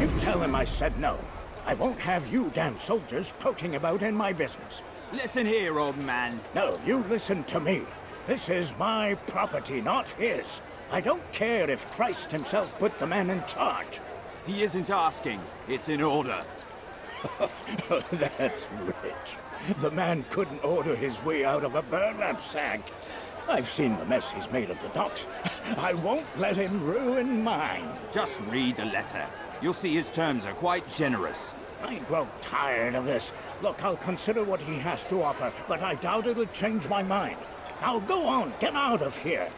You tell him I said no. I won't have you damn soldiers poking about in my business. Listen here, old man. No, you listen to me. This is my property, not his. I don't care if Christ himself put the man in charge. He isn't asking. It's in order. That's rich. The man couldn't order his way out of a burlap sack. I've seen the mess he's made of the docks. I won't let him ruin mine. Just read the letter. You'll see his terms are quite generous. I grow tired of this. Look, I'll consider what he has to offer, but I doubt it'll change my mind. Now go on, get out of here.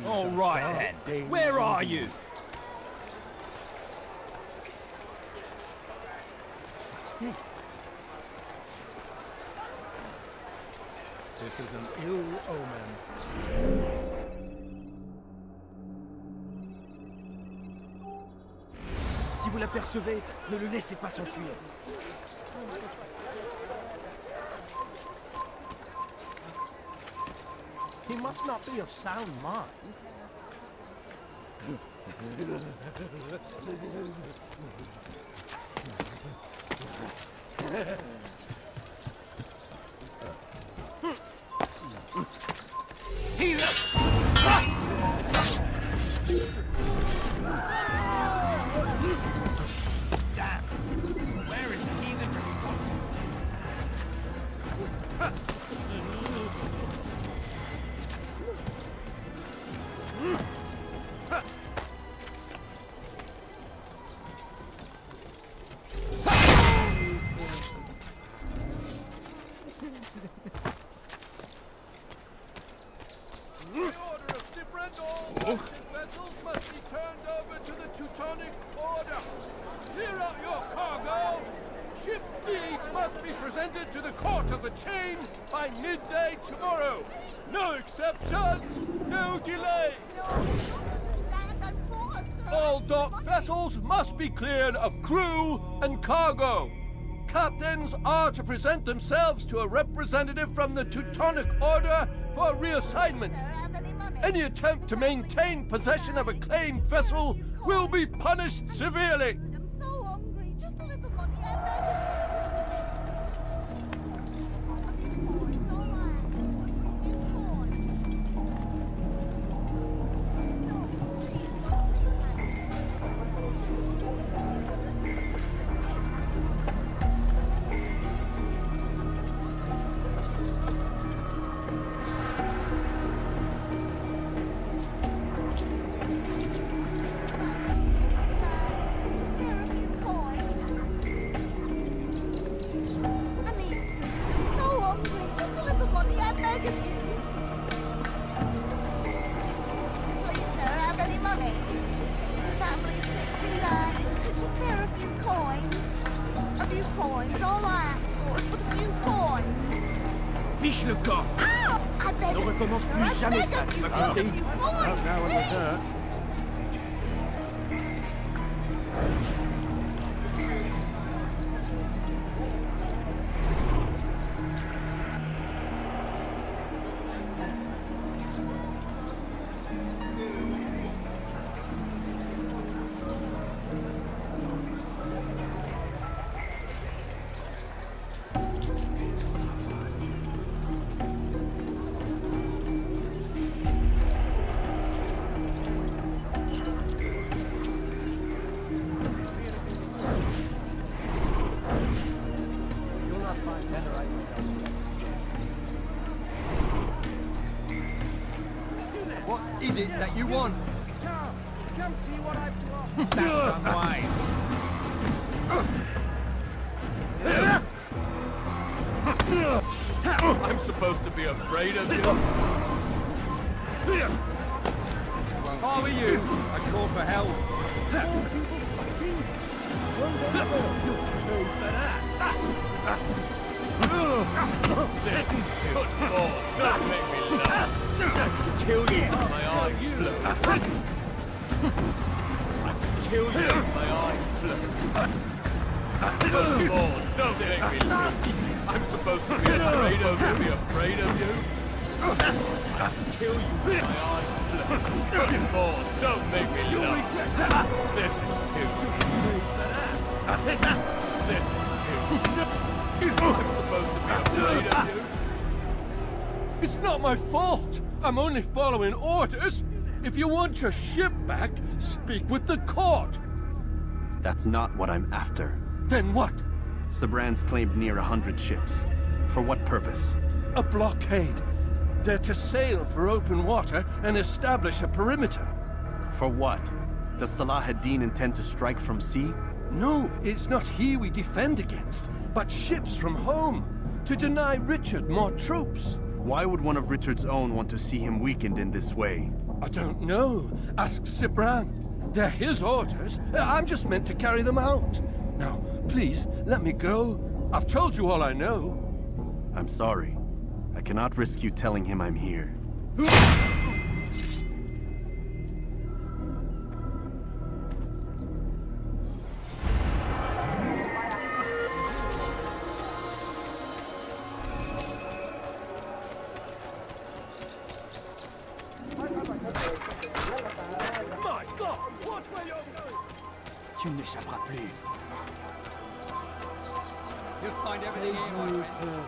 All right, then. Where are you? This is an ill omen. Si vous l'apercevez, ne le laissez pas s'enfuir. He must not be of sound mind. The order of Sibrand, all Russian vessels must be turned over to the Teutonic Order. Clear out your cargo. Ship deeds must be presented to the Court of the Chain by midday tomorrow. No exceptions, no delays. All dock vessels must be cleared of crew and cargo. Captains are to present themselves to a representative from the Teutonic Order for reassignment. Any attempt to maintain possession of a claimed vessel will be punished severely. I'm so hungry. Just a little money. Fiche le corps. Ne recommence plus jamais ça, tu m'as compris. Now it was hurt. is it that you want? Come see what I've brought. That's unwise. I'm supposed to be afraid of you? If I were you, I'd call for help. This is good Lord, don't make me laugh. Kill you, my eyes blue. Kill you, my eyes blue. Good Lord, don't make me laugh. I'm supposed to be afraid of you, Kill you, my eyes blue. Good Lord, don't make me laugh. This is too easy. This is too easy. I'm supposed to be afraid of you. It's not my fault. I'm only following orders. If you want your ship back, speak with the court. That's not what I'm after. Then what? Sibrand's claimed near 100 ships. For what purpose? A blockade. They're to sail for open water and establish a perimeter. For what? Does Salah ad-Din intend to strike from sea? No, it's not he we defend against, but ships from home, to deny Richard more troops. Why would one of Richard's own want to see him weakened in this way? I don't know. Ask Sibrand. They're his orders. I'm just meant to carry them out. Now, please, let me go. I've told you all I know. I'm sorry. I cannot risk you telling him I'm here. My God! Watch where you're going! Tu ne m'échapperas plus. You'll find everything here, my friend.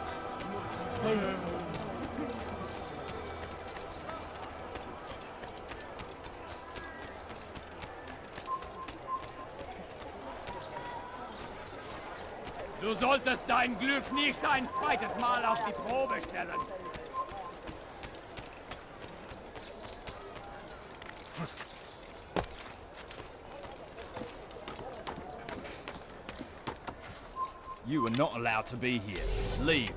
Du solltest dein Glück nicht ein zweites Mal auf die Probe stellen. You are not allowed to be here. Leave.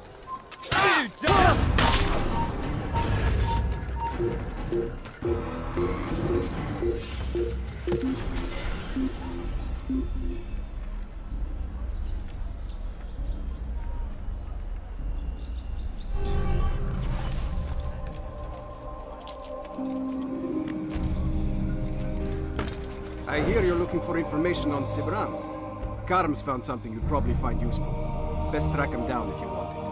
I hear you're looking for information on Sibrand. Karm's found something you'd probably find useful. Best track him down if you want it.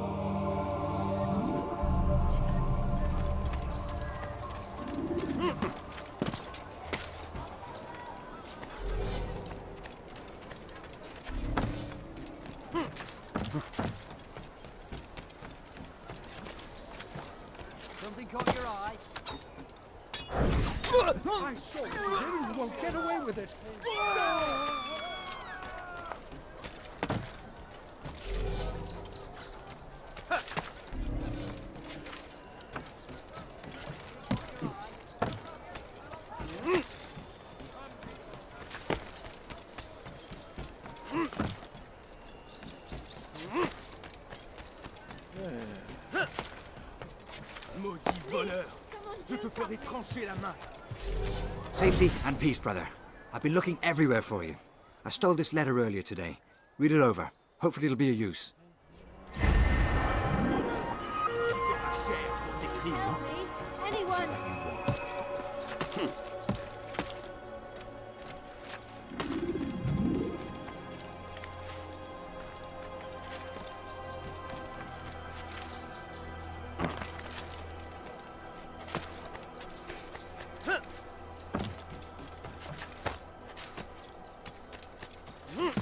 Something caught your eye? I saw you. You won't get away with it. Maudit voleur! Je te ferai trancher la main! Safety and peace, brother. I've been looking everywhere for you. I stole this letter earlier today. Read it over. Hopefully it'll be of use. Help me! Anyone!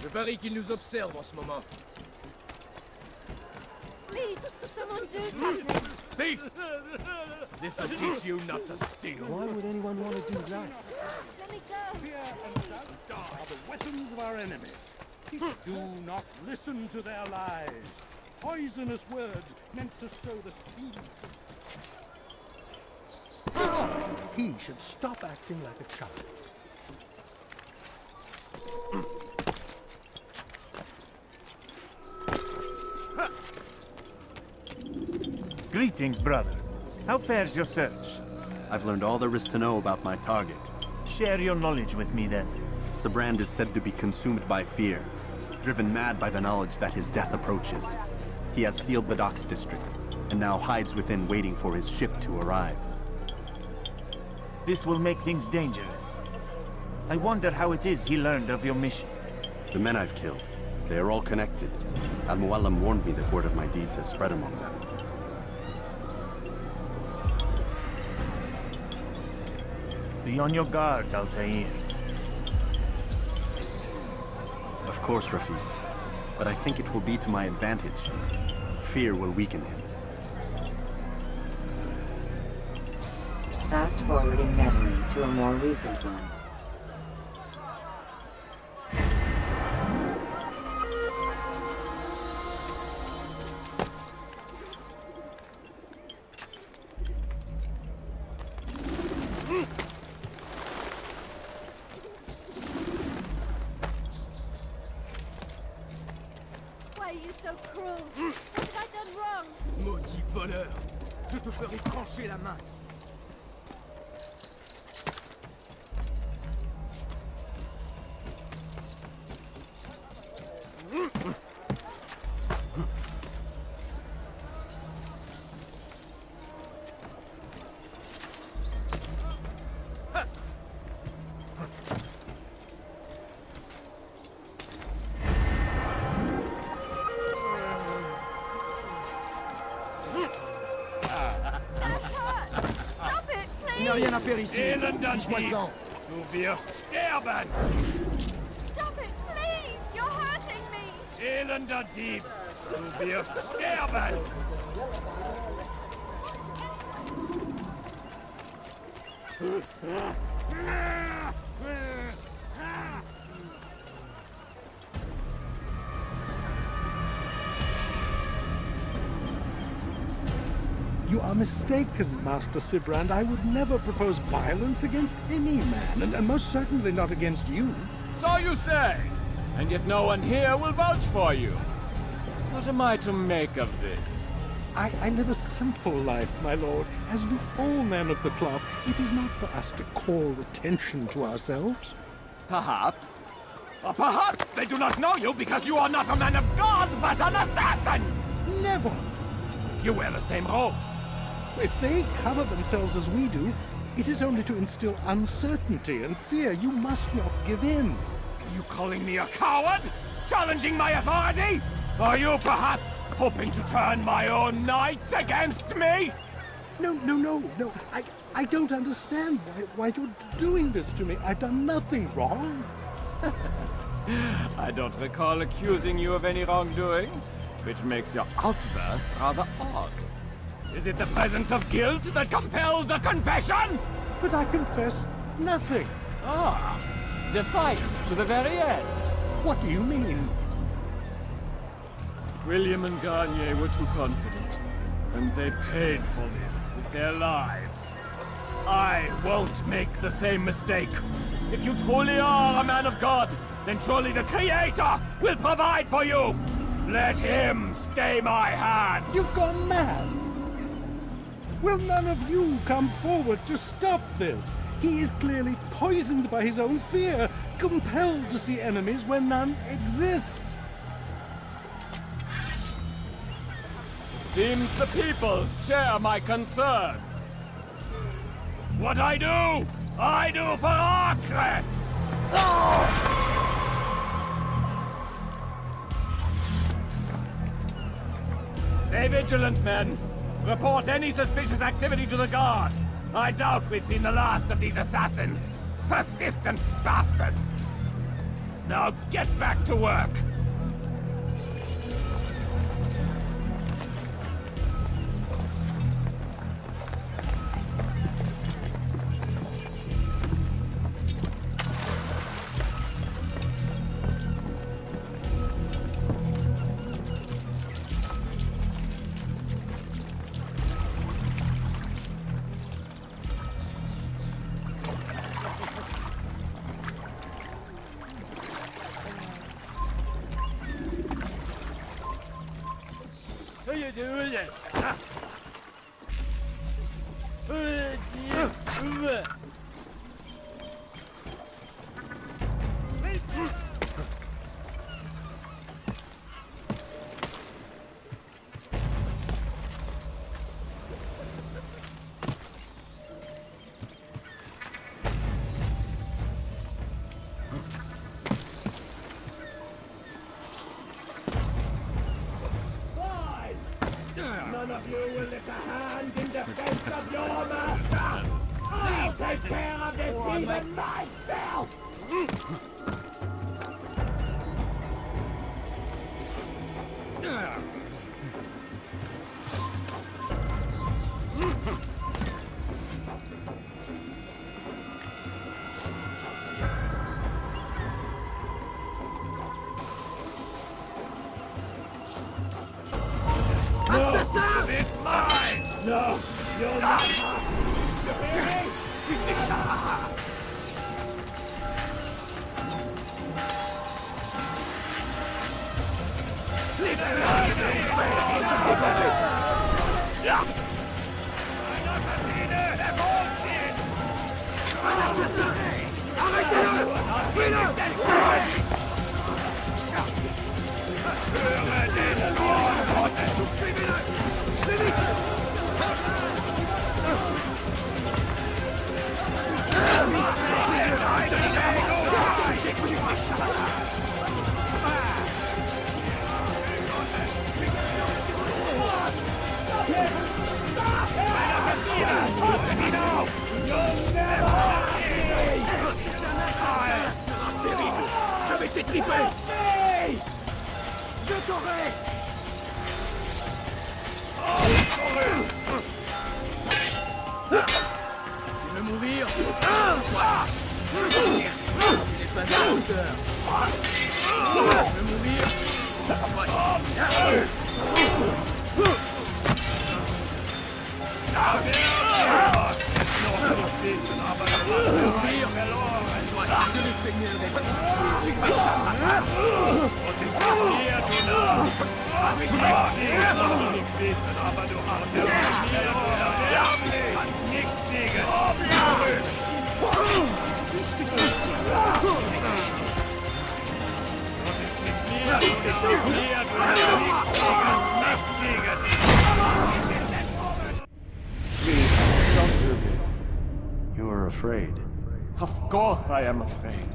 Je parie qu'il nous observe en ce moment. Please, someone do something! Thief! This'll teach you not to steal. Why would anyone want to do that? Let me go! Fear and doubt are the weapons of our enemies. Do not listen to their lies. Poisonous words meant to sow the seeds of He should stop acting like a child. Greetings, brother. How fares your search? I've learned all there is to know about my target. Share your knowledge with me, then. Sibrand is said to be consumed by fear, driven mad by the knowledge that his death approaches. He has sealed the docks district, and now hides within waiting for his ship to arrive. This will make things dangerous. I wonder how it is he learned of your mission. The men I've killed, they are all connected. Al-Muallim warned me that word of my deeds has spread among them. Be on your guard, Altair. Of course, Rafiq. But I think it will be to my advantage. Fear will weaken him. Fast forwarding memory to a more recent one. Why are you so cruel? What have I done wrong? Maudit voleur! Je te ferai trancher la main! Stop it, Il n'y a please! rien à faire ici! Elender Fiche-moi le camp! Du wirst sterben! Stop it, please! You're hurting me! Elender Dieb! Du wirst sterben! You are mistaken, Master Sibrand. I would never propose violence against any man, and most certainly not against you. So you say, and yet no one here will vouch for you. What am I to make of this? I live a simple life, my lord, as do all men of the cloth. It is not for us to call attention to ourselves. Perhaps. Or perhaps they do not know you because you are not a man of God, but an assassin! Never! You wear the same robes. If they cover themselves as we do, it is only to instill uncertainty and fear. You must not give in. Are you calling me a coward? Challenging my authority? Are you perhaps hoping to turn my own knights against me? No. I don't understand why you're doing this to me. I've done nothing wrong. I don't recall accusing you of any wrongdoing, which makes your outburst rather odd. Is it the presence of guilt that compels a confession? But I confess nothing. Ah, defiant to the very end. What do you mean? William and Garnier were too confident, and they paid for this with their lives. I won't make the same mistake. If you truly are a man of God, then surely the Creator will provide for you. Let him stay my hand. You've gone mad. Will none of you come forward to stop this? He is clearly poisoned by his own fear, compelled to see enemies where none exist. Seems the people share my concern. What I do for Acre! Stay vigilant, men. Report any suspicious activity to the guard. I doubt we've seen the last of these assassins. Persistent bastards. Now get back to work. None of you will lift a hand in defense of your master! I'll take care of this even myself! It's mine! No, you'll not have you hear me? Je vais t'étriper! Je t'aurai! Tu veux mourir? Tu n'es pas à la hauteur! Tu veux mourir? Please, don't do this. You are afraid. Of course I am afraid.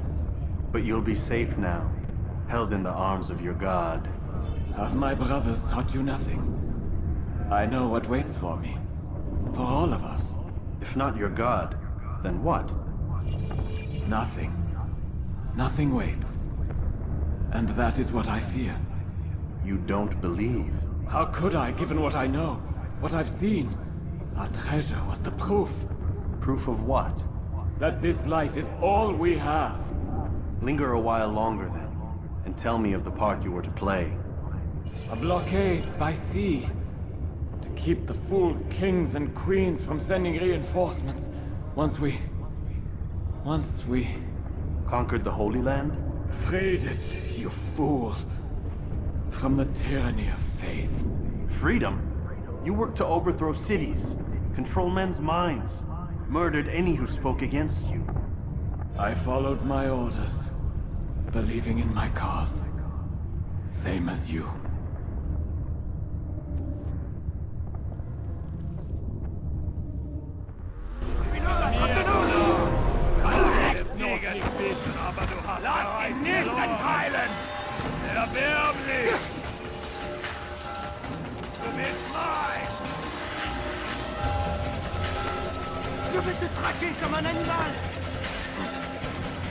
But you'll be safe now, held in the arms of your god. Have my brothers taught you nothing? I know what waits for me. For all of us. If not your god, then what? Nothing. Nothing waits. And that is what I fear. You don't believe. How could I, given what I know? What I've seen? Our treasure was the proof. Proof of what? That this life is all we have. Linger a while longer then, and tell me of the part you were to play. A blockade by sea. To keep the fool kings and queens from sending reinforcements. Once we... Conquered the Holy Land? freed it, you fool. From the tyranny of faith. Freedom? You worked to overthrow cities, control men's minds, murdered any who spoke against you. I followed my orders, believing in my cause. Same as you. Lass ihn nicht entheilen! Erbärmlich! Du bist mein! Je vais te traquer comme un animal!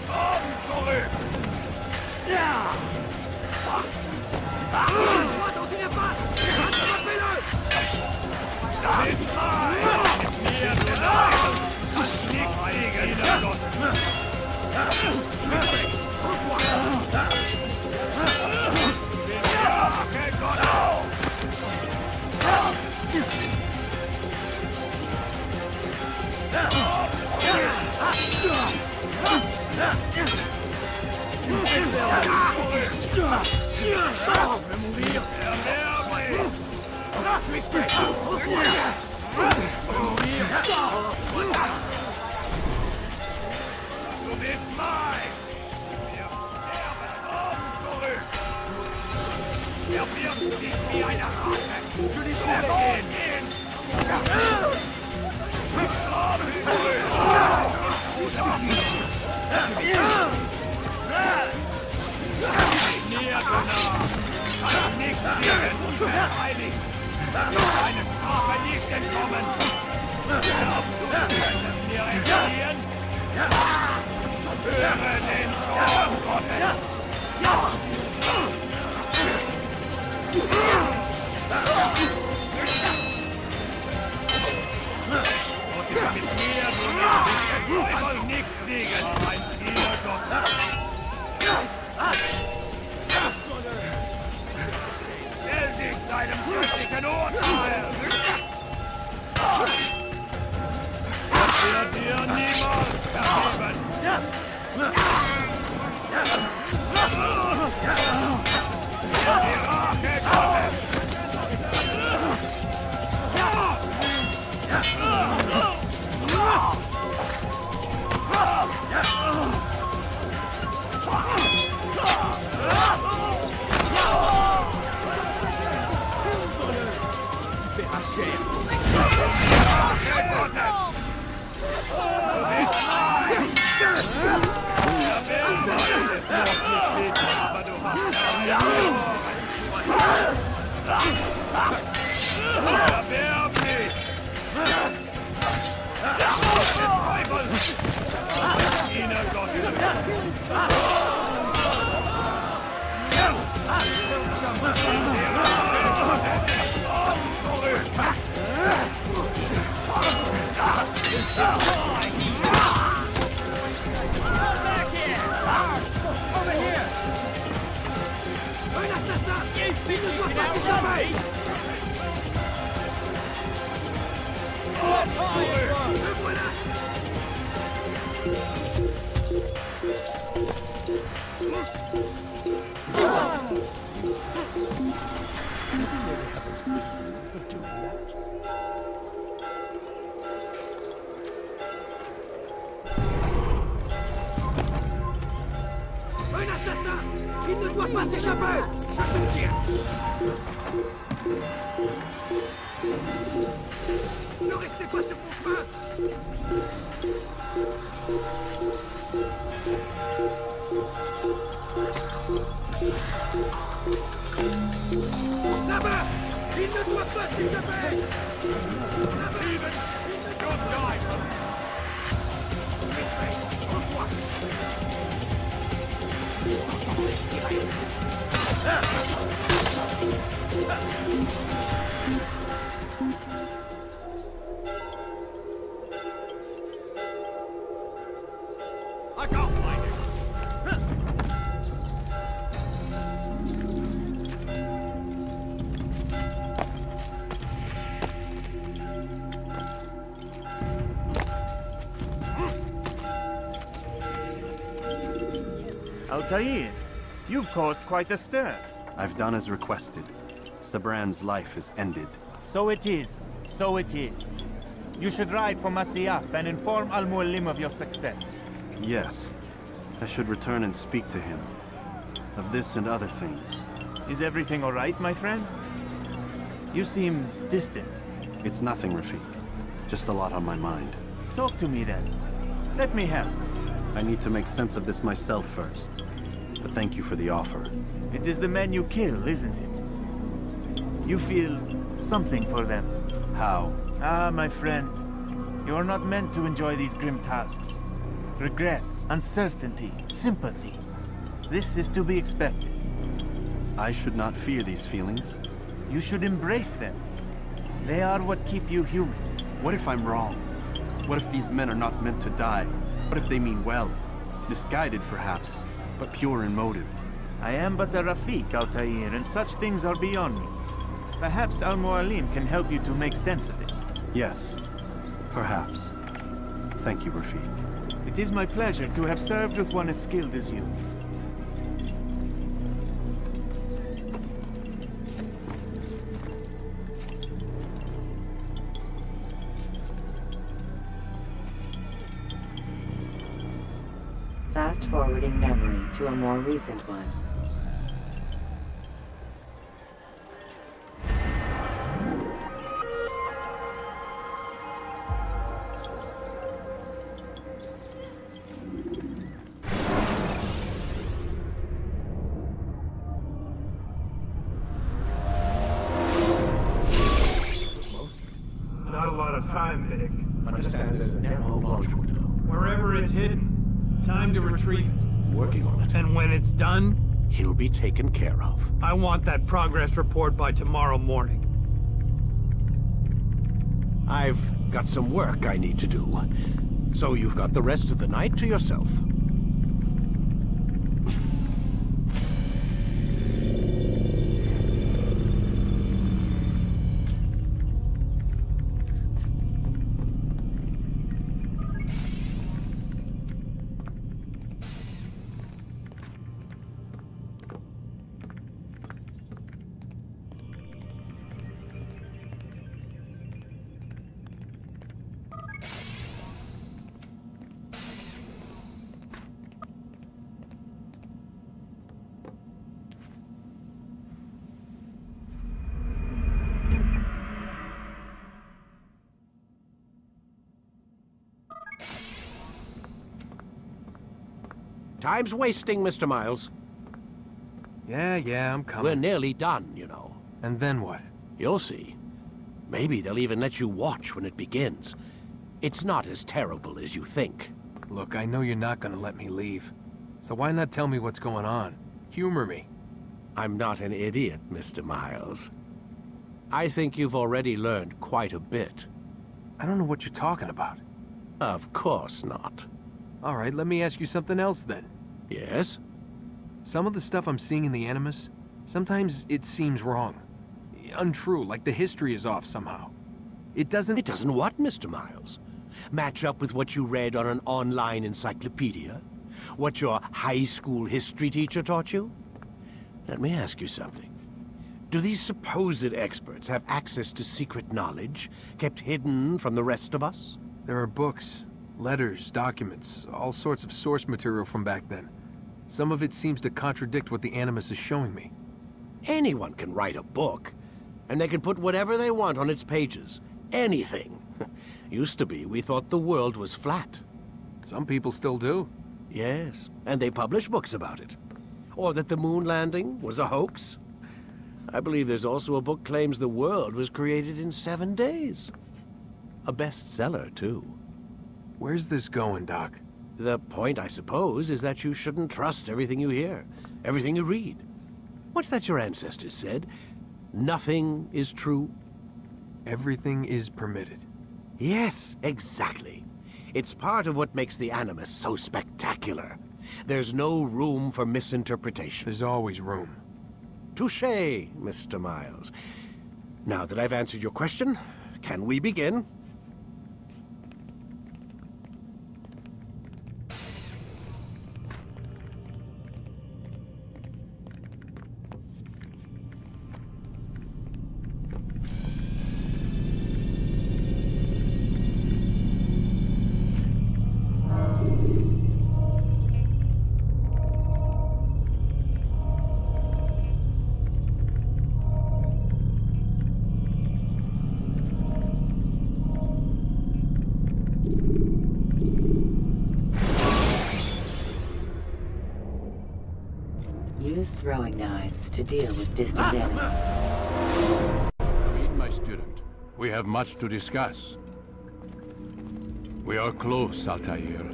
Komm zurück! Ja! Moi dont il n'y a pas! Attrapez-le! Du bist mein! Mir vielleicht! Nicht gegen das! Du bist mein! Wir sterben oben zurück! Er wirft dich wie eine Ratte! Er geht hin! Näher genau! Kann nichts gegen uns verteidigen! Deine Strafe liegt entkommen! Glaubst du, könntest mir entfliehen? Höre den Zorn Gottes! Und mit mir, du wirst den Teufel nicht fliegen, mein Zielgott! Stell dich deinem göttlichen Urteil! Das wird dir niemals vergeben! Die Rache Gottes! Un assassin! Il ne doit pas s'échapper! Je te tiens! Ne restez pas sur mon chemin! Là-bas! Il ne doit pas s'échapper! I can't find it! Altair, you've caused quite a stir. I've done as requested. Sibrand's life is ended. So it is. So it is. You should ride for Masyaf and inform Al-Mualim of your success. Yes. I should return and speak to him. Of this and other things. Is everything all right, my friend? You seem distant. It's nothing, Rafik. Just a lot on my mind. Talk to me then. Let me help. I need to make sense of this myself first. But thank you for the offer. It is the men you kill, isn't it? You feel something for them. How? Ah, my friend. You are not meant to enjoy these grim tasks. Regret, uncertainty, sympathy. This is to be expected. I should not fear these feelings. You should embrace them. They are what keep you human. What if I'm wrong? What if these men are not meant to die? What if they mean well? Misguided, perhaps, but pure in motive. I am but a Rafik, Altair, and such things are beyond me. Perhaps Al-Mualim can help you to make sense of it. Yes, perhaps. Thank you, Rafik. It is my pleasure to have served with one as skilled as you. Fast-forwarding memory to a more recent one. Not a lot of time, Vic. Understand there's a narrow launch window. Wherever it's hidden, time to retrieve it. Working on it. And when it's done, He'll be taken care of. I want that progress report by tomorrow morning. I've got some work I need to do. So you've got the rest of the night to yourself. Time's wasting, Mr. Miles. Yeah, I'm coming. We're nearly done, you know. And then what? You'll see. Maybe they'll even let you watch when it begins. It's not as terrible as you think. Look, I know you're not gonna let me leave. So why not tell me what's going on? Humor me. I'm not an idiot, Mr. Miles. I think you've already learned quite a bit. I don't know what you're talking about. Of course not. All right, let me ask you something else then. Yes? Some of the stuff I'm seeing in the Animus, sometimes it seems wrong. Untrue, like the history is off somehow. It doesn't... It doesn't what, Mr. Miles? Match up with what you read on an online encyclopedia? What your high school history teacher taught you? Let me ask you something. Do these supposed experts have access to secret knowledge kept hidden from the rest of us? There are books, letters, documents, all sorts of source material from back then. Some of it seems to contradict what the Animus is showing me. Anyone can write a book, and they can put whatever they want on its pages. Anything. Used to be, we thought the world was flat. Some people still do. Yes, and they publish books about it. Or that the moon landing was a hoax. I believe there's also a book claims the world was created in 7 days. A bestseller, too. Where's this going, Doc? The point, I suppose, is that you shouldn't trust everything you hear, everything you read. What's that your ancestors said? Nothing is true? Everything is permitted. Yes, exactly. It's part of what makes the Animus so spectacular. There's no room for misinterpretation. There's always room. Touché, Mr. Miles. Now that I've answered your question, can we begin? Use throwing knives to deal with distant enemies. Come in, my student. We have much to discuss. We are close, Altair.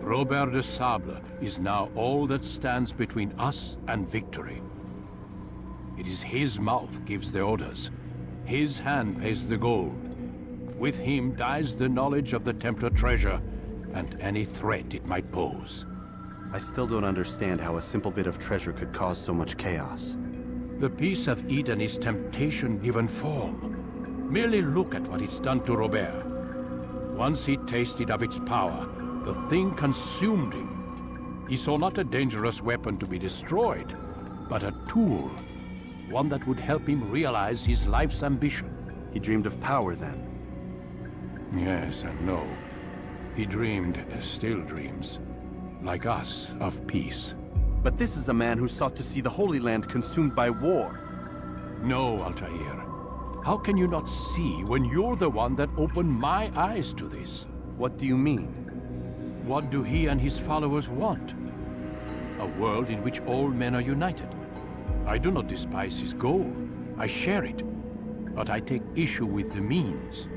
Robert de Sable is now all that stands between us and victory. It is his mouth gives the orders. His hand pays the gold. With him dies the knowledge of the Templar treasure and any threat it might pose. I still don't understand how a simple bit of treasure could cause so much chaos. The piece of Eden is temptation given form. Merely look at what it's done to Robert. Once he tasted of its power, the thing consumed him. He saw not a dangerous weapon to be destroyed, but a tool. One that would help him realize his life's ambition. He dreamed of power then? Yes and no. He dreamed, still dreams. like us, of peace. But this is a man who sought to see the Holy Land consumed by war. No, Altair. How can you not see when you're the one that opened my eyes to this? What do you mean? What do he and his followers want? A world in which all men are united. I do not despise his goal. I share it. But I take issue with the means.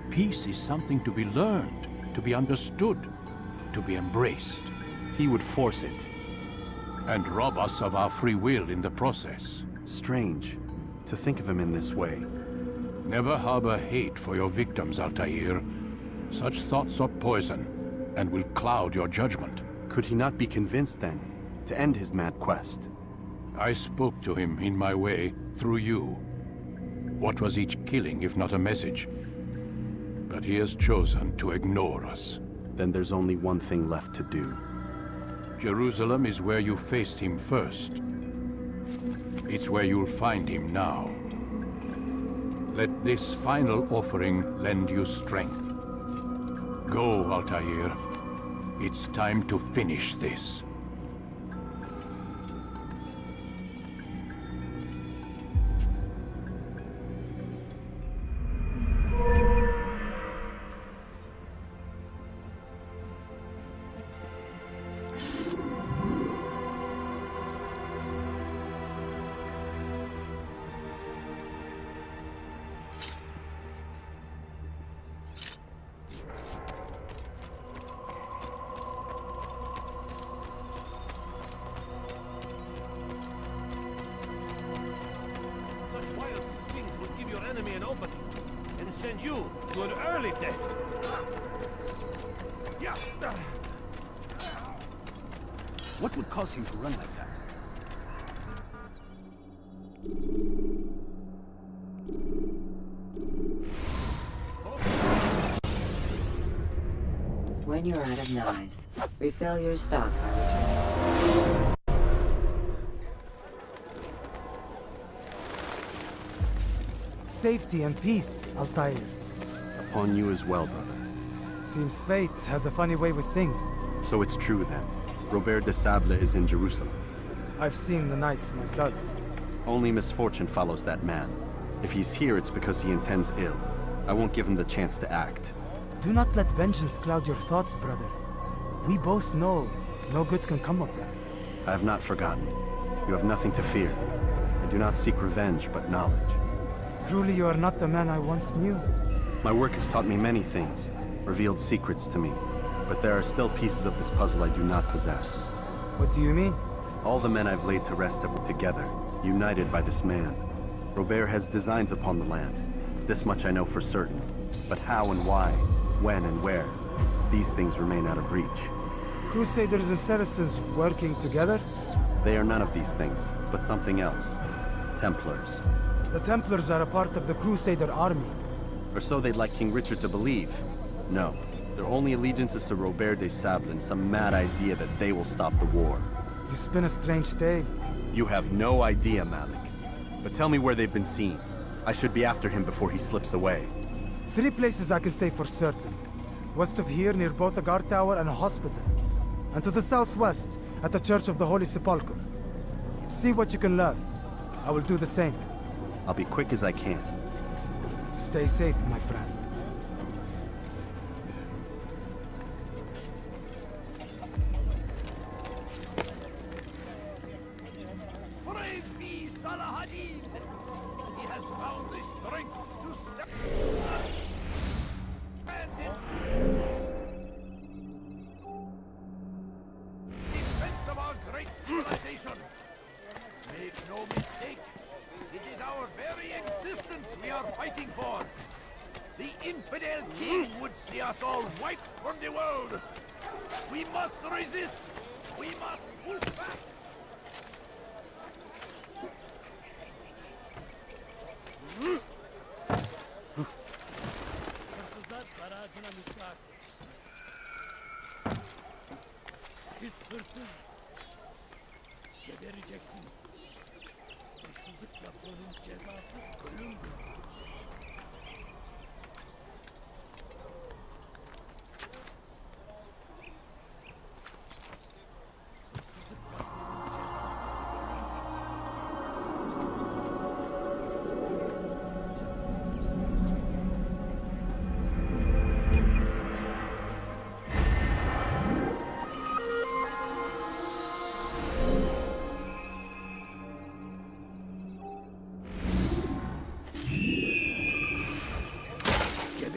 Peace is something to be learned, to be understood, to be embraced. He would force it. And rob us of our free will in the process. Strange to think of him in this way. Never harbor hate for your victims, Altair. Such thoughts are poison, and will cloud your judgment. Could he not be convinced, then, to end his mad quest? I spoke to him in my way, through you. What was each killing if not a message? But he has chosen to ignore us. Then there's only one thing left to do. Jerusalem is where you faced him first. It's where you'll find him now. Let this final offering lend you strength. Go, Altair. It's time to finish this. Send you to an early death. What would cause him to run like that? When you're out of knives, refill your stock by returning. Safety and peace, Altair. Upon you as well, brother. Seems fate has a funny way with things. So it's true then. Robert de Sable is in Jerusalem. I've seen the knights myself. Only misfortune follows that man. If he's here, it's because he intends ill. I won't give him the chance to act. Do not let vengeance cloud your thoughts, brother. We both know no good can come of that. I have not forgotten. You have nothing to fear. I do not seek revenge, but knowledge. Truly, you are not the man I once knew. My work has taught me many things, revealed secrets to me. But there are still pieces of this puzzle I do not possess. What do you mean? All the men I've laid to rest have worked together, united by this man. Robert has designs upon the land. This much I know for certain. But how and why, when and where, these things remain out of reach. Crusaders and Saracens working together? They are none of these things, but something else. Templars. The Templars are a part of the Crusader army. Or so they'd like King Richard to believe. No, their only allegiance is to Robert de Sable and some mad idea that they will stop the war. You spin a strange tale. You have no idea, Malik. But tell me where they've been seen. I should be after him before he slips away. 3 places I can say for certain. West of here, near both a guard tower and a hospital. And to the southwest, at the Church of the Holy Sepulchre. See what you can learn. I will do the same. I'll be quick as I can. Stay safe, my friend. Praise be Salahadin! He has found the strength to step... defense of our great civilization. Make no mistake, it is our very existence we are fighting for. The infidel king would see us all wiped from the world. We must resist. We must push back. Gebereceksin. Hırsızlık yapmanın cezası ölümdür.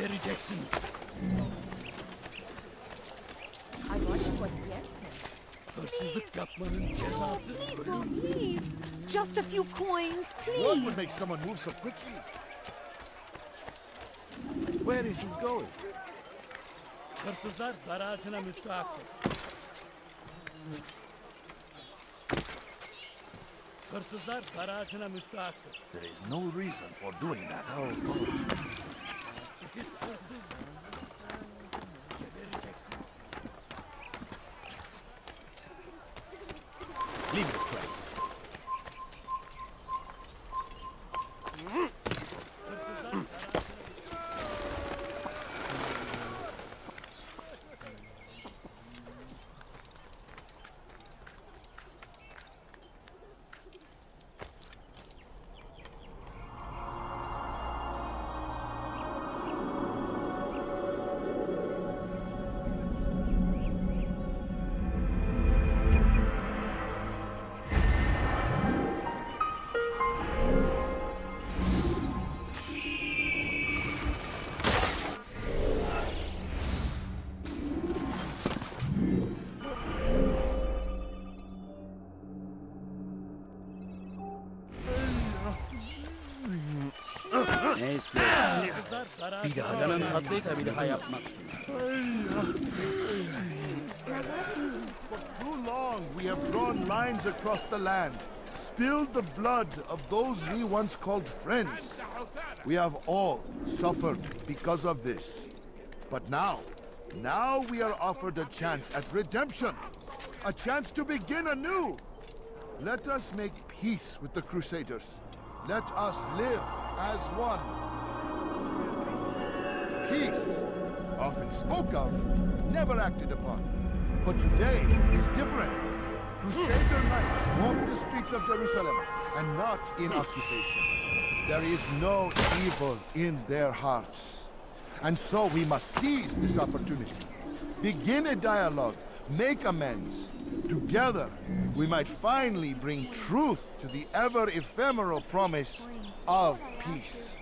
Gebereceksin. I watched what yes. Hırsızlık yapmanın cezası Please don't leave. Just a few coins, What please. would make someone move so quickly? Where is he going? Hırsızlar barajına müstahaktır. Hırsızlar barajına müstahaktır. There is no reason for doing that. Pis hırsız. Gebereceksin. Leave this place. Hırsızlar barajına Ne istiyorsun? Bir daha canın tatlıysa bir daha yapmak. For too long we have drawn lines across the land, spilled the blood of those we once called friends. We have all suffered because of this. But now we are offered a chance at redemption, a chance to begin anew. Let us make peace with the Crusaders. Let us live as one. Peace, often spoke of, never acted upon. But today is different. Crusader knights walk the streets of Jerusalem and not in occupation. There is no evil in their hearts. And so we must seize this opportunity. Begin a dialogue, make amends. Together, we might finally bring truth to the ever ephemeral promise of peace.